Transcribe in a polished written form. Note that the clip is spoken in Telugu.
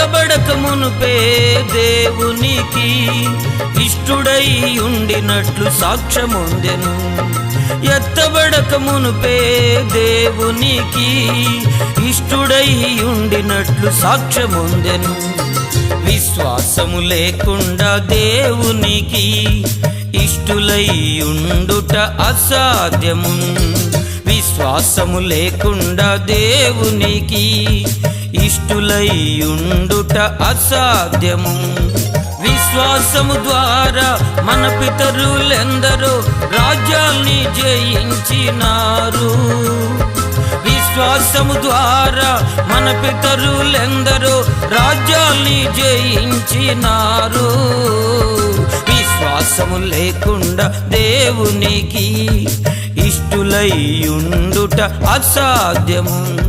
ఎత్తబడక మునుపే దేవునికి ఇష్టుడై ఉండినట్లు సాక్ష్యముందెను. ఎత్తబడక మునుపే దేవునికి ఇష్టుడై ఉండినట్లు సాక్ష్యముందెను. విశ్వాసము లేకుండా దేవునికి ఇష్టులై ఉండుట అసాధ్యము. విశ్వాసము లేకుండా దేవునికి ఇష్టులై ఉండుట అసాధ్యము. విశ్వాసము ద్వారా మన పితరులెందరో రాజ్యాల్ని జయించినారు. విశ్వాసము ద్వారా మన పితరులెందరో రాజ్యాల్ని జయించినారు. విశ్వాసము లేకుండా దేవునికి ఇష్టులై ఉండుట అసాధ్యము.